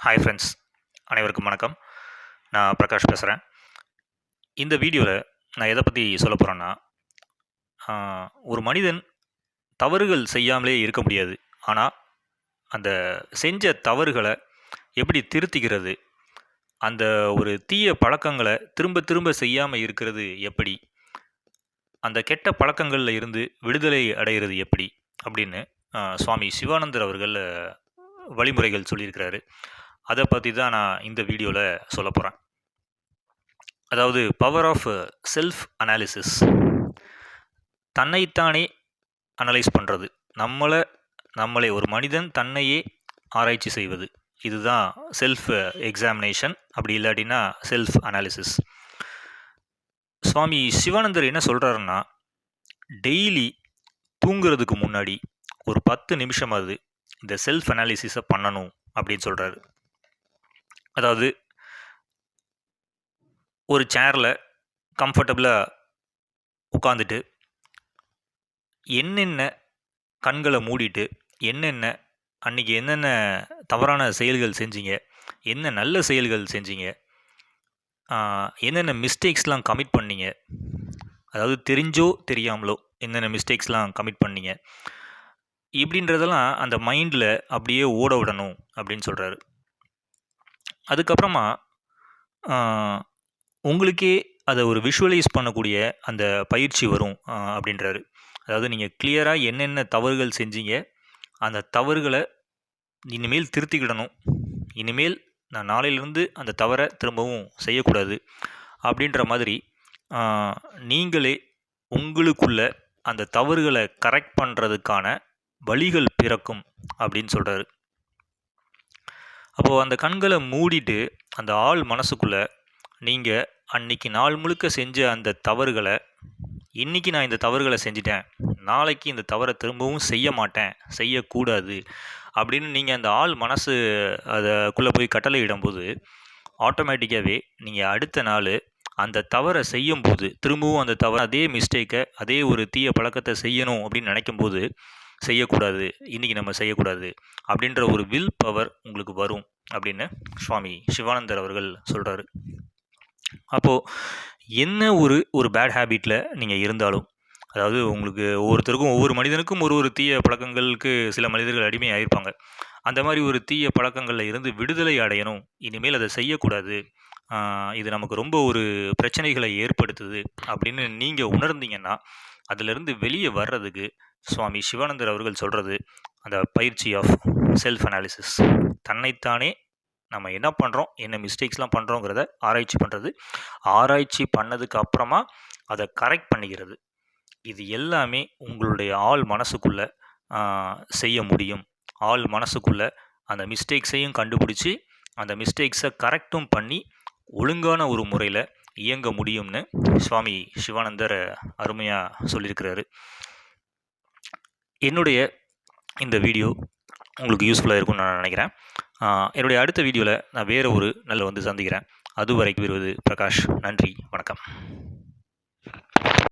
Hi friends, அனைவருக்கும் வணக்கம். நான் பிரகாஷ் பேசுகிறேன். இந்த வீடியோவில் நான் எதை பற்றி சொல்ல போகிறேன்னா, ஒரு மனிதன் தவறுகள் செய்யாமலே இருக்க முடியாது. ஆனால் அந்த செஞ்ச தவறுகளை எப்படி திருத்திக்கிறது, அந்த ஒரு தீய பழக்கங்களை திரும்ப திரும்ப செய்யாமல் இருக்கிறது எப்படி, அந்த கெட்ட பழக்கங்களில் இருந்து விடுதலை அடைகிறது எப்படி அப்படின்னு சுவாமி சிவானந்தர் அவர்கள் வழிமுறைகள் சொல்லியிருக்கிறாரு. அதை பற்றி தான் நான் இந்த வீடியோவில் சொல்ல போகிறேன். அதாவது பவர் ஆஃப் செல்ஃப் அனாலிசிஸ், தன்னைத்தானே அனலைஸ் பண்ணுறது, நம்மளே ஒரு மனிதன் தன்னையே ஆராய்ச்சி செய்வது, இதுதான் செல்ஃப் எக்ஸாமினேஷன். அப்படி இல்லாட்டினா செல்ஃப் அனாலிசிஸ். சுவாமி சிவானந்தர் என்ன சொல்கிறாருன்னா, டெய்லி தூங்குறதுக்கு முன்னாடி ஒரு 10 நிமிஷமாவது இந்த செல்ஃப் அனாலிசிஸை பண்ணணும் அப்படின்னு சொல்கிறாரு. அதாவது ஒரு சேரில் கம்ஃபர்டபுளாக உட்காந்துட்டு என்னென்ன கண்களை மூடிட்டு அன்றைக்கி என்னென்ன தவறான செயல்கள் செஞ்சீங்க, என்ன நல்ல செயல்கள் செஞ்சீங்க, என்னென்ன மிஸ்டேக்ஸ்லாம் கமிட் பண்ணீங்க, அதாவது தெரிஞ்சோ தெரியாமலோ என்னென்ன மிஸ்டேக்ஸ்லாம் கமிட் பண்ணீங்க, இப்படின்றதெல்லாம் அந்த மைண்டில் அப்படியே ஓட விடணும் அப்படின்னு சொல்கிறாரு. அதுக்கப்புறமா உங்களுக்கே அதை ஒரு விஷுவலைஸ் பண்ணக்கூடிய அந்த பயிற்சி வரும் அப்படின்றாரு. அதாவது நீங்கள் கிளியராக என்னென்ன தவறுகள் செஞ்சீங்க, அந்த தவறுகளை இனிமேல் திருத்திக்கிடணும், இனிமேல் நான் நாளையிலேருந்து அந்த தவறை திரும்பவும் செய்யக்கூடாது அப்படின்ற மாதிரி நீங்களே உங்களுக்குள்ள அந்த தவறுகளை கரெக்ட் பண்ணுறதுக்கான வழிகள் பிறக்கும் அப்படின்னு சொல்கிறாரு. அப்போது அந்த கண்களை மூடிட்டு அந்த ஆள் மனசுக்குள்ளே நீங்கள் அன்றைக்கி நாள் முழுக்க செஞ்ச அந்த தவறுகளை, இன்றைக்கி நான் இந்த தவறுகளை செஞ்சிட்டேன், நாளைக்கு இந்த தவறை திரும்பவும் செய்ய மாட்டேன், செய்யக்கூடாது அப்படின்னு நீங்கள் அந்த ஆள் மனசு அதுக்குள்ளே போய் கட்டளை இடும்போது ஆட்டோமேட்டிக்காகவே நீங்கள் அடுத்த நாள் அந்த தவறை செய்யும்போது திரும்பவும் அந்த தவறை, அதே மிஸ்டேக்கை, அதே ஒரு தீய பழக்கத்தை செய்யணும் அப்படின்னு நினைக்கும்போது செய்யக்கூடாது, இன்றைக்கி நம்ம செய்யக்கூடாது அப்படின்ற ஒரு வில் பவர் உங்களுக்கு வரும் அப்படின்னு சுவாமி சிவானந்தர் அவர்கள் சொல்கிறாரு. அப்போது என்ன ஒரு பேட் ஹேபிட்டில் நீங்கள் இருந்தாலும், அதாவது உங்களுக்கு ஒவ்வொருத்தருக்கும் ஒவ்வொரு மனிதனுக்கும் ஒரு தீய பழக்கங்களுக்கு சில மனிதர்கள் அடிமை ஆகிருப்பாங்க. அந்த மாதிரி ஒரு தீய பழக்கங்களில் இருந்து விடுதலை அடையணும், இனிமேல் அதை செய்யக்கூடாது, இது நமக்கு ரொம்ப ஒரு பிரச்சனைகளை ஏற்படுத்துது அப்படின்னு நீங்கள் உணர்ந்தீங்கன்னா அதிலிருந்து வெளியே வர்றதுக்கு சுவாமி சிவானந்தர் அவர்கள் சொல்கிறது அந்த பயிற்சி ஆஃப் செல்ஃப் அனாலிசிஸ். தன்னைத்தானே நம்ம என்ன பண்ணுறோம், என்ன மிஸ்டேக்ஸ்லாம் பண்ணுறோங்கிறத ஆராய்ச்சி பண்ணுறது, ஆராய்ச்சி பண்ணதுக்கு அப்புறமா அதை கரெக்ட் பண்ணிக்கிறது, இது எல்லாமே உங்களுடைய ஆள் மனசுக்குள்ளே செய்ய முடியும். ஆள் மனசுக்குள்ளே அந்த மிஸ்டேக்ஸையும் கண்டுபிடிச்சி அந்த மிஸ்டேக்ஸை கரெக்டும் பண்ணி ஒழுங்கான ஒரு முறையில் இயங்க முடியும்னு சுவாமி சிவானந்தர் அருமையாக சொல்லியிருக்கிறாரு. என்னுடைய இந்த வீடியோ உங்களுக்கு யூஸ்ஃபுல்லாக இருக்கும்னு நான் நினைக்கிறேன். என்னுடைய அடுத்த வீடியோவில் நான் வேறு ஒரு நல்ல சந்திக்கிறேன். அதுவரைக்கும் வருவது பிரகாஷ். நன்றி, வணக்கம்.